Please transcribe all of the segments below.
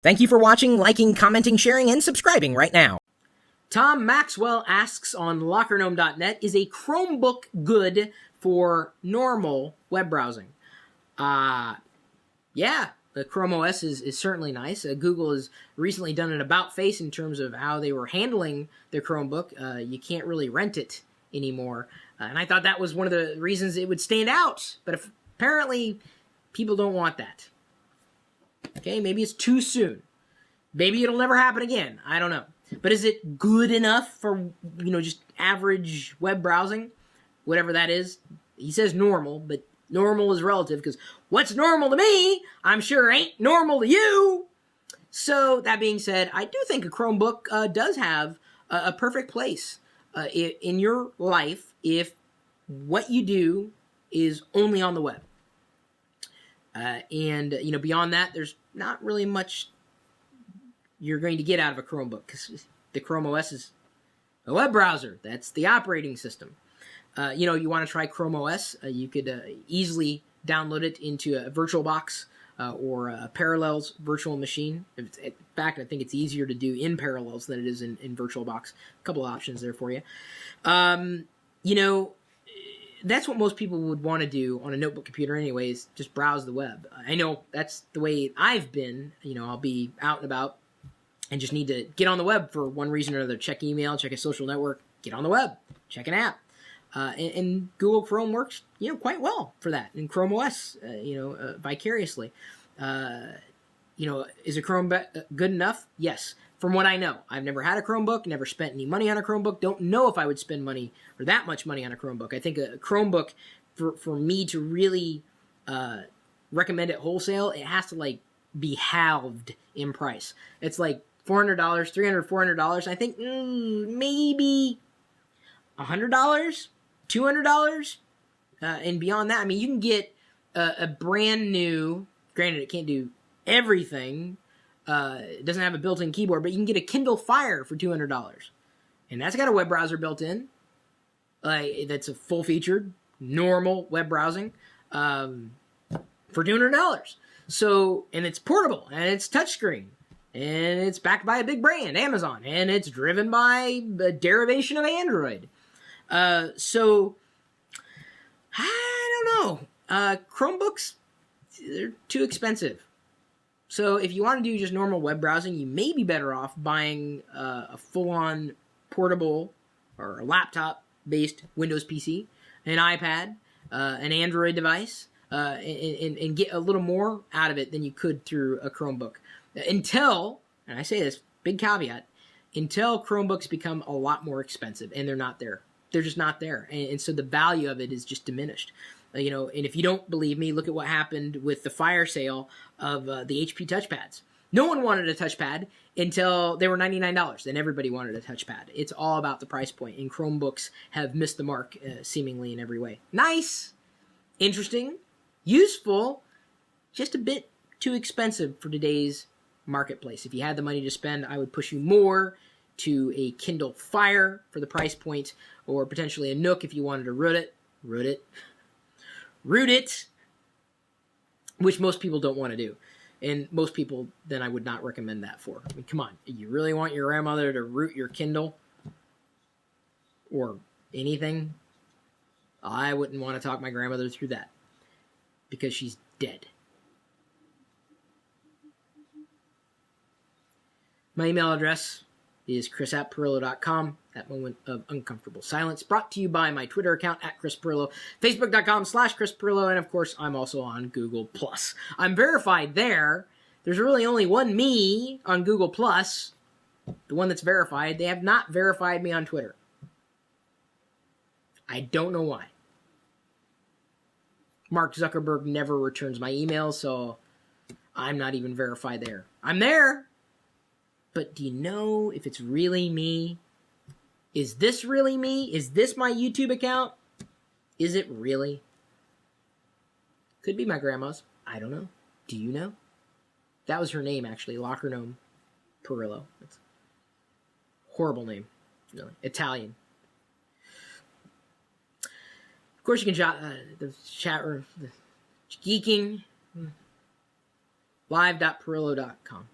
Thank you for watching, liking, commenting, sharing, and subscribing right now. Tom Maxwell asks on LockerGnome.net, is a Chromebook good for normal web browsing? Yeah, the Chrome OS is certainly nice. Google has recently done an about-face in terms of how they were handling their Chromebook. You can't really rent it anymore. And I thought that was one of the reasons it would stand out. But apparently, people don't want that. Okay, maybe it's too soon. Maybe it'll never happen again. I don't know. But is it good enough for, just average web browsing? Whatever that is. He says normal, but normal is relative because what's normal to me, I'm sure ain't normal to you. So, that being said, I do think a Chromebook does have a perfect place in your life if what you do is only on the web. And beyond that, there's not really much you're going to get out of a Chromebook because the Chrome OS is a web browser. That's the operating system. You want to try Chrome OS, you could easily download it into a VirtualBox or a Parallels virtual machine. In fact, I think it's easier to do in Parallels than it is in VirtualBox. A couple of options there for you. That's what most people would want to do on a notebook computer anyways, just browse the web. I know that's the way I've been. I'll be out and about and just need to get on the web for one reason or another. Check email, check a social network, get on the web, check an app. And Google Chrome works, quite well for that. And Chrome OS, vicariously. Is a Chrome good enough? Yes. From what I know. I've never had a Chromebook, never spent any money on a Chromebook, don't know if I would spend money or that much money on a Chromebook. I think a Chromebook, for me to really recommend it wholesale, it has to be halved in price. It's like $400, $300, $400. I think maybe $100, $200, and beyond that. I mean, you can get a brand new, granted it can't do everything, it doesn't have a built-in keyboard, but you can get a Kindle Fire for $200. And that's got a web browser built in. That's a full-featured, normal web browsing for $200. So, and it's portable, and it's touchscreen, and it's backed by a big brand, Amazon, and it's driven by a derivation of Android. So, I don't know. Chromebooks, they're too expensive. So if you want to do just normal web browsing, you may be better off buying a full-on portable or a laptop-based Windows PC, an iPad, an Android device, and get a little more out of it than you could through a Chromebook. Until, and I say this, big caveat, until Chromebooks become a lot more expensive, and they're not there. They're just not there. And so the value of it is just diminished. And if you don't believe me, look at what happened with the fire sale of the HP touchpads. No one wanted a touchpad until they were $99. Then everybody wanted a touchpad. It's all about the price point, and Chromebooks have missed the mark seemingly in every way. Nice, interesting, useful, just a bit too expensive for today's marketplace. If you had the money to spend, I would push you more to a Kindle Fire for the price point, or potentially a Nook if you wanted to root it, which most people don't want to do. And most people, then I would not recommend that for. I mean, come on. You really want your grandmother to root your Kindle? Or anything? I wouldn't want to talk my grandmother through that. Because she's dead. My email address is chris@perillo.com. That moment of uncomfortable silence brought to you by my Twitter account @ChrisPerillo, Facebook.com/Chris Perillo, and of course, I'm also on Google+. I'm verified there. There's really only one me on Google+, the one that's verified. They have not verified me on Twitter. I don't know why. Mark Zuckerberg never returns my emails, so I'm not even verified there. I'm there! But do you know if it's really me? Is this really me? Is this my YouTube account? Is it really? Could be my grandma's. I don't know. Do you know? That was her name, actually. LockerGnome Perillo. It's a horrible name. Really. Italian. Of course, you can the chat room. Geeking. Live.perillo.com.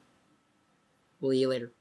We'll see you later.